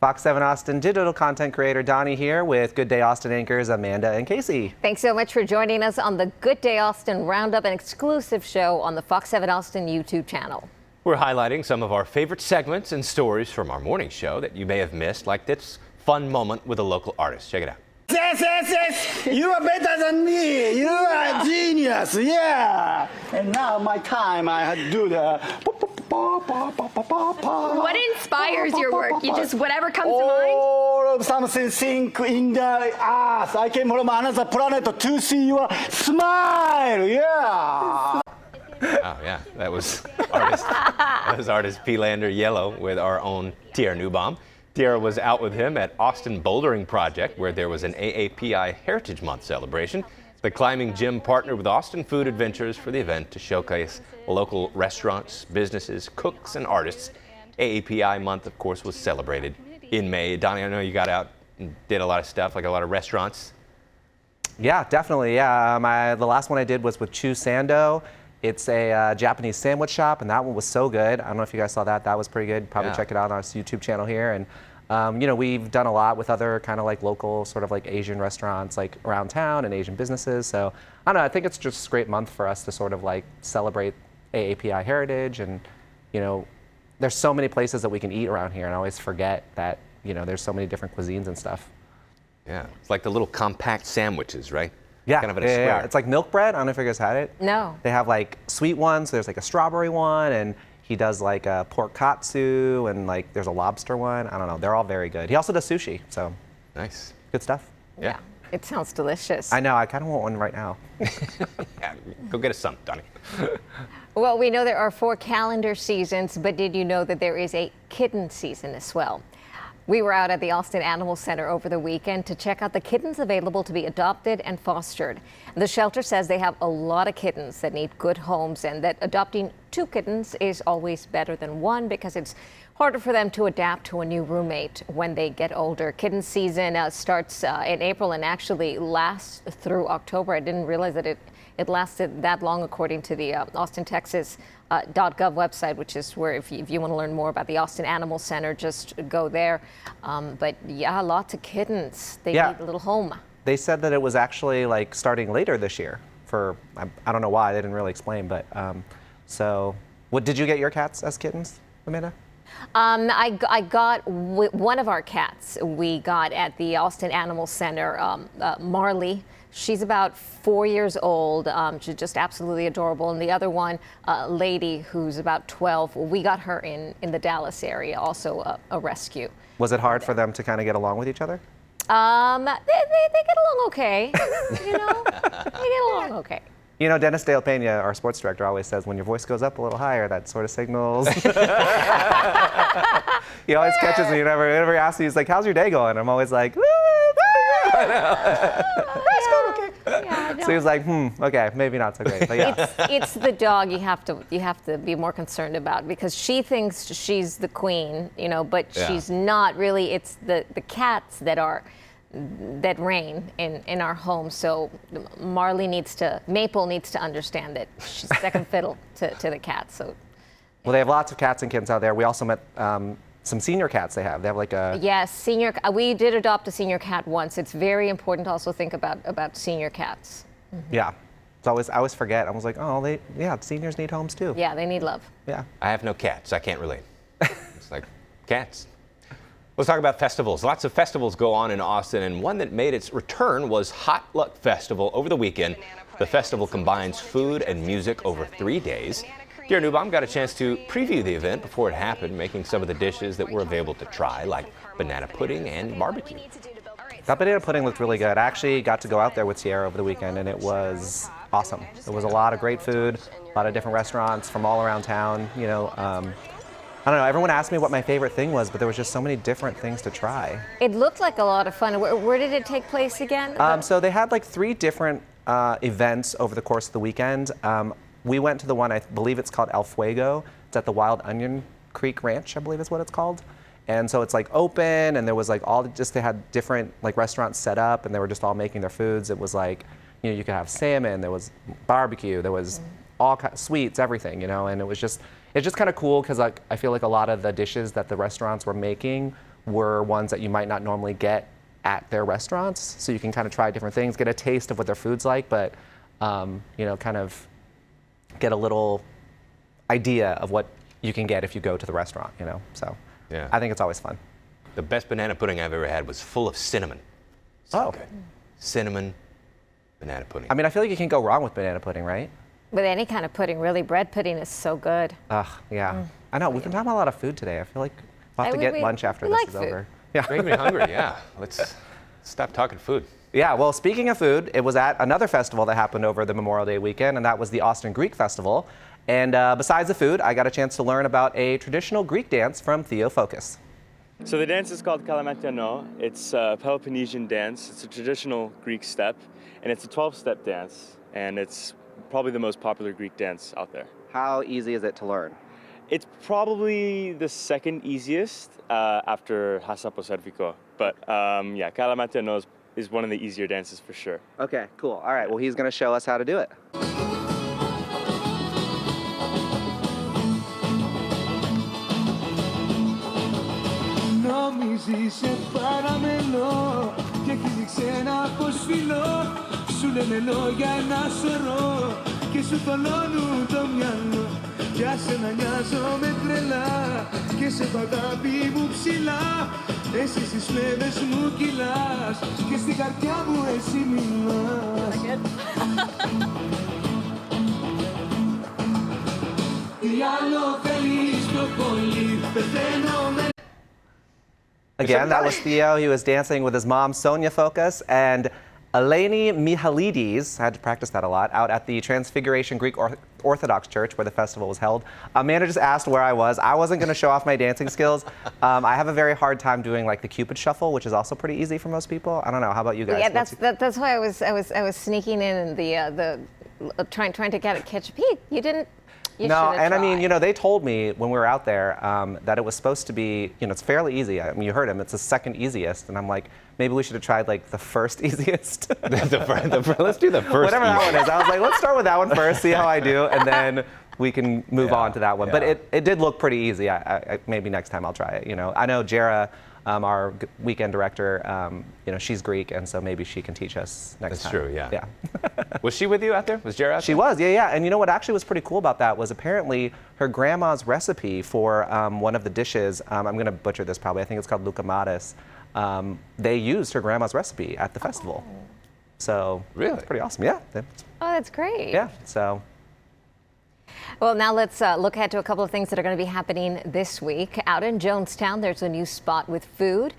Fox 7 Austin digital content creator Donny here with Good Day Austin anchors Amanda and Casey. Thanks so much for joining us on the Good Day Austin Roundup, an exclusive show on the Fox 7 Austin YouTube channel. We're highlighting some of our favorite segments and stories from our morning show that you may have missed, like this fun moment with a local artist. Check it out. Yes, you are better than me. You are a genius, yeah. And now my time, I had to do the. What inspires your work? You just, whatever comes to mind? All of something think in the earth. I came from another planet to see your smile, yeah. Oh yeah, that was artist P. Lander Yellow with our own Tierra Newbaum. Tierra was out with him at Austin Bouldering Project, where there was an AAPI Heritage Month celebration. The climbing gym partnered with Austin Food Adventures for the event to showcase local restaurants, businesses, cooks, and artists. AAPI Month, of course, was celebrated in May. Donnie, I know you got out and did a lot of stuff, like a lot of restaurants. Yeah, definitely. Yeah, the last one I did was with Chu Sando. It's a Japanese sandwich shop, and that one was so good. I don't know if you guys saw that. That was pretty good. Probably check it out on our YouTube channel here. And you know, we've done a lot with other kind of like local sort of like Asian restaurants like around town and Asian businesses. So I don't know. I think it's just a great month for us to sort of like celebrate AAPI heritage. And you know, there's so many places that we can eat around here, and I always forget that you know there's so many different cuisines and stuff. Yeah, it's like the little compact sandwiches, right? Yeah, kind of in a square. Yeah. It's like milk bread. I don't know if you guys had it. No. They have like sweet ones. There's like a strawberry one, and he does like a pork katsu, and like there's a lobster one. I don't know. They're all very good. He also does sushi, so nice. Good stuff. Yeah. It sounds delicious. I know. I kind of want one right now. Yeah, go get us some, Donnie. Well, we know there are 4 calendar seasons, but did you know that there is a kitten season as well? We were out at the Austin Animal Center over the weekend to check out the kittens available to be adopted and fostered. The shelter says they have a lot of kittens that need good homes, and that adopting 2 kittens is always better than 1 because it's harder for them to adapt to a new roommate when they get older. Kitten season starts in April and actually lasts through October. I didn't realize that it lasted that long, according to the Austin, Texas .gov website, which is where if you want to learn more about the Austin Animal Center, just go there. But yeah, lots of kittens. They need a little home. They said that it was actually like starting later this year. I don't know why, they didn't really explain, but so what did you get your cats as kittens, Amanda? I got one of our cats we got at the Austin Animal Center, Marley. She's about 4 years old. She's just absolutely adorable. And the other one, Lady, who's about 12, we got her in the Dallas area, also a rescue. Was it hard for them to kind of get along with each other? They get along okay. You know, they get along okay. You know, Dennis Dale Pena, our sports director, always says when your voice goes up a little higher, that sort of signals. He always catches me whenever he asks me, he's like, how's your day going? I'm always like, so he was like, okay, maybe not so great, but yeah. It's the dog you have to be more concerned about, because she thinks she's the queen, you know, but she's not really. It's the cats that reign in our home. So Maple needs to understand that she's second fiddle to the cats. So. Well, they have lots of cats and kittens out there. We also met some senior cats they have. They have like a... Yes, senior. We did adopt a senior cat once. It's very important to also think about senior cats. Mm-hmm. Yeah. I always forget. I was like, oh, seniors need homes too. Yeah, they need love. Yeah. I have no cats. I can't relate. It's like cats. Let's talk about festivals. Lots of festivals go on in Austin, and one that made its return was Hot Luck Festival over the weekend. The festival combines food and music over 3 days. Tierra Newbaum got a chance to preview the event before it happened, making some of the dishes that were available to try, like banana pudding and barbecue. That banana pudding looked really good. I actually got to go out there with Tierra over the weekend, and it was awesome. There was a lot of great food, a lot of different restaurants from all around town. You know, I don't know, everyone asked me what my favorite thing was, but there was just so many different things to try. It looked like a lot of fun. Where did it take place again? So they had like 3 different events over the course of the weekend. We went to the one, I believe it's called El Fuego. It's at the Wild Onion Creek Ranch, I believe is what it's called. And so it's like open, and there was like they had different like restaurants set up, and they were just all making their foods. It was like, you know, you could have salmon, there was barbecue, there was all sweets, everything, you know, and it's just kind of cool because like I feel like a lot of the dishes that the restaurants were making were ones that you might not normally get at their restaurants. So you can kind of try different things, get a taste of what their food's like, but you know, kind of get a little idea of what you can get if you go to the restaurant, you know. So Yeah. I think it's always fun. The best banana pudding I've ever had was full of cinnamon. So Oh. good. Cinnamon banana pudding. I mean, I feel like you can't go wrong with banana pudding, right? With any kind of pudding, really. Bread pudding is so good. Ugh, yeah. I know, we've been talking about a lot of food today. I feel like we'll have to We- get lunch after we this like is food. over. Yeah. Making me hungry, yeah. Let's stop talking food. Yeah, well, speaking of food, it was at another festival that happened over the Memorial Day weekend, and that was the Austin Greek Festival. And besides the food, I got a chance to learn about a traditional Greek dance from Theo Focus. So the dance is called Kalamatiano. It's a Peloponnesian dance. It's a traditional Greek step, and it's a 12-step dance, and it's probably the most popular Greek dance out there. How easy is it to learn? It's probably the second easiest after Hasapo Serviko, but yeah, Kalamatiano is one of the easier dances for sure. Okay, cool. All right, well, he's going to show us how to do it. Νομίζεις σε παραμελώ και έχεις ξένα πως φιλώ. Σου λένε λόγια ένα σωρό και σου θολώνουν το μυαλό. Για σένα νοιάζομαι τρελά και σε έχω αγάπη μου ψηλά. Εσύ στις φλέβες μου κυλάς και στην καρδιά μου εσύ μιλάς. Τι άλλο θέλεις πιο πολύ, πεθαίνω με. Again, that was Theo. He was dancing with his mom, Sonia Focus, and Eleni Mihalides, I had to practice that a lot, out at the Transfiguration Greek Orthodox Church where the festival was held. Amanda just asked where I was. I wasn't going to show off my dancing skills. I have a very hard time doing like the Cupid shuffle, which is also pretty easy for most people. I don't know. How about you guys? Yeah, that's why I was sneaking in the trying to catch a peek. You didn't. You No, should've and I mean, tried. you know, they told me when we were out there that it was supposed to be, you know, it's fairly easy. I mean, you heard him, it's the second easiest. And I'm like, maybe we should have tried like the first easiest. Let's do the first. Whatever that easy. one is. I was like, let's start with that one first, see how I do, and then we can move on to that one. But yeah. it did look pretty easy. Maybe next time I'll try it, you know. I know Jera, our weekend director, you know, she's Greek, and so maybe she can teach us next time. That's true, yeah. Yeah. Was she with you out there? Was Jared out She there? was, yeah. And you know what actually was pretty cool about that was apparently her grandma's recipe for one of the dishes, I'm going to butcher this probably, I think it's called lucamatis. They used her grandma's recipe at the festival. So, Really? it's pretty awesome. Yeah. Oh, that's great. Yeah. So, Well, now let's look ahead to a couple of things that are going to be happening this week. Out in Jonestown, there's a new spot with food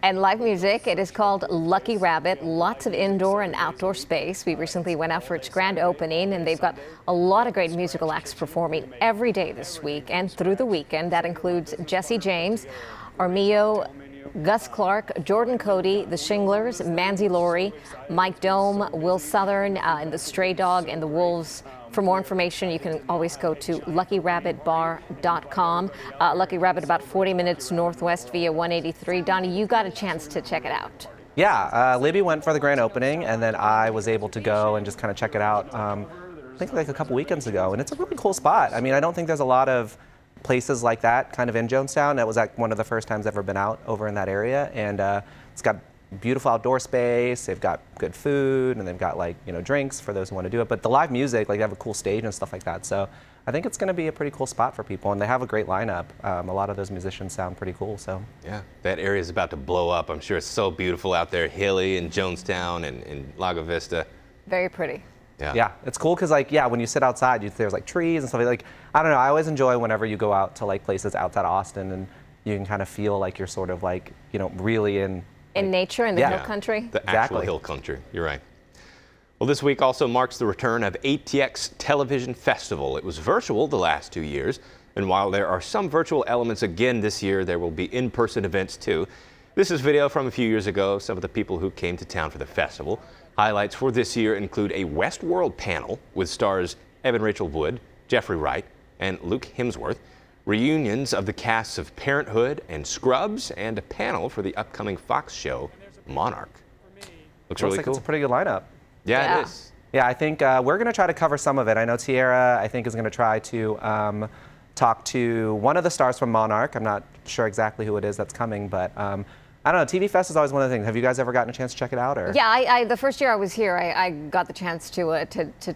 and live music. It is called Lucky Rabbit. Lots of indoor and outdoor space. We recently went out for its grand opening, and they've got a lot of great musical acts performing every day this week and through the weekend. That includes Jesse James, Armio, Gus Clark, Jordan Cody, the Shinglers, Manzi Laurie, Mike Dome, Will Southern, and the Stray Dog and the Wolves. For more information, you can always go to luckyrabbitbar.com. Lucky Rabbit, about 40 minutes northwest via 183. Donnie, you got a chance to check it out. yeah, Libby went for the grand opening, and then I was able to go and just kind of check it out, I think like a couple weekends ago. And it's a really cool spot. I mean, I don't think there's a lot of places like that kind of in Jonestown. That was like one of the first times I've ever been out over in that area. And it's got beautiful outdoor space, they've got good food, and they've got like, you know, drinks for those who want to do it. But the live music, like they have a cool stage and stuff like that. So I think it's going to be a pretty cool spot for people, and they have a great lineup. A lot of those musicians sound pretty cool. So Yeah, that area is about to blow up. I'm sure it's so beautiful out there, hilly in Jonestown and Lago Vista. Very pretty. yeah, it's cool because like, yeah, when you sit outside, there's like trees and stuff like, I don't know, I always enjoy whenever you go out to like places outside of Austin and you can kind of feel like you're sort of like, you know, really in nature, in the Yeah. hill country. The actual Exactly. hill country. You're right. Well, this week also marks the return of ATX Television Festival. It was virtual the last 2 years, and while there are some virtual elements again this year, there will be in-person events too. This is video from a few years ago, some of the people who came to town for the festival. Highlights for this year include a Westworld panel with stars Evan Rachel Wood, Jeffrey Wright, and Luke Hemsworth, reunions of the casts of Parenthood and Scrubs, and a panel for the upcoming Fox show, Monarch. Looks really like cool. it's a pretty good lineup. Yeah, Yeah. it is. Yeah, I think we're going to try to cover some of it. I know Tierra, I think, is going to try to talk to one of the stars from Monarch. I'm not sure exactly who it is that's coming, but I don't know. TV Fest is always one of the things. Have you guys ever gotten a chance to check it out? Or? Yeah, the first year I was here, I got the chance to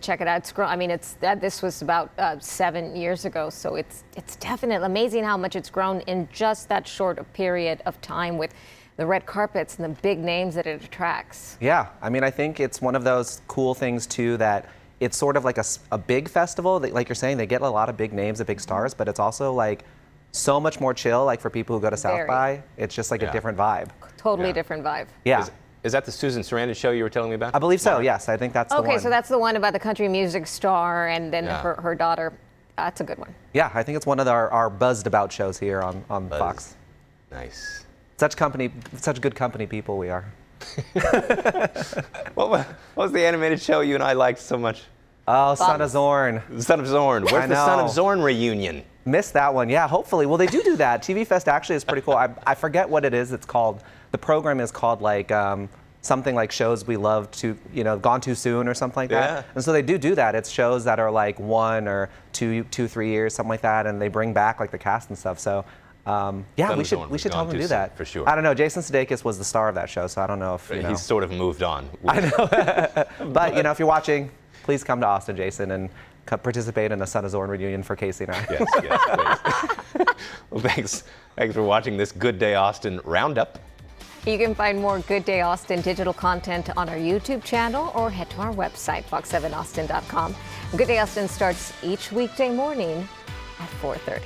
check it out. It's grown. I mean, this was about 7 years ago, so it's definitely amazing how much it's grown in just that short a period of time with the red carpets and the big names that it attracts. Yeah, I mean, I think it's one of those cool things too that it's sort of like a big festival. That, like you're saying, they get a lot of big names, of big stars, but it's also like so much more chill. Like for people who go to South by, it's just like a different vibe. Totally different vibe. Yeah. Is that the Susan Sarandon show you were telling me about? I believe so. Yes, I think that's the one. Okay, so that's the one about the country music star and then her daughter. That's a good one. Yeah, I think it's one of our buzzed about shows here on Fox. Nice. Such good company people we are. What was the animated show you and I liked so much? Oh, Son of Zorn. Son of Zorn. Where's the Son of Zorn reunion? Missed that one. Yeah, hopefully. Well, they do that. TV Fest actually is pretty cool. I forget what it is. It's called. The program is called like something like shows we love to, gone too soon or something like that. And so they do that. It's shows that are like 1 or 2, 3 years, something like that, and they bring back like the cast and stuff. So. Yeah, we should tell them to do that for sure. I don't know. Jason Sudeikis was the star of that show, so I don't know if he's sort of moved on. I know, but if you're watching, please come to Austin, Jason, and participate in a Son of Zorn reunion for Casey and I. Yes, please. Well, thanks for watching this Good Day Austin roundup. You can find more Good Day Austin digital content on our YouTube channel or head to our website, fox7austin.com. Good Day Austin starts each weekday morning at 4:30.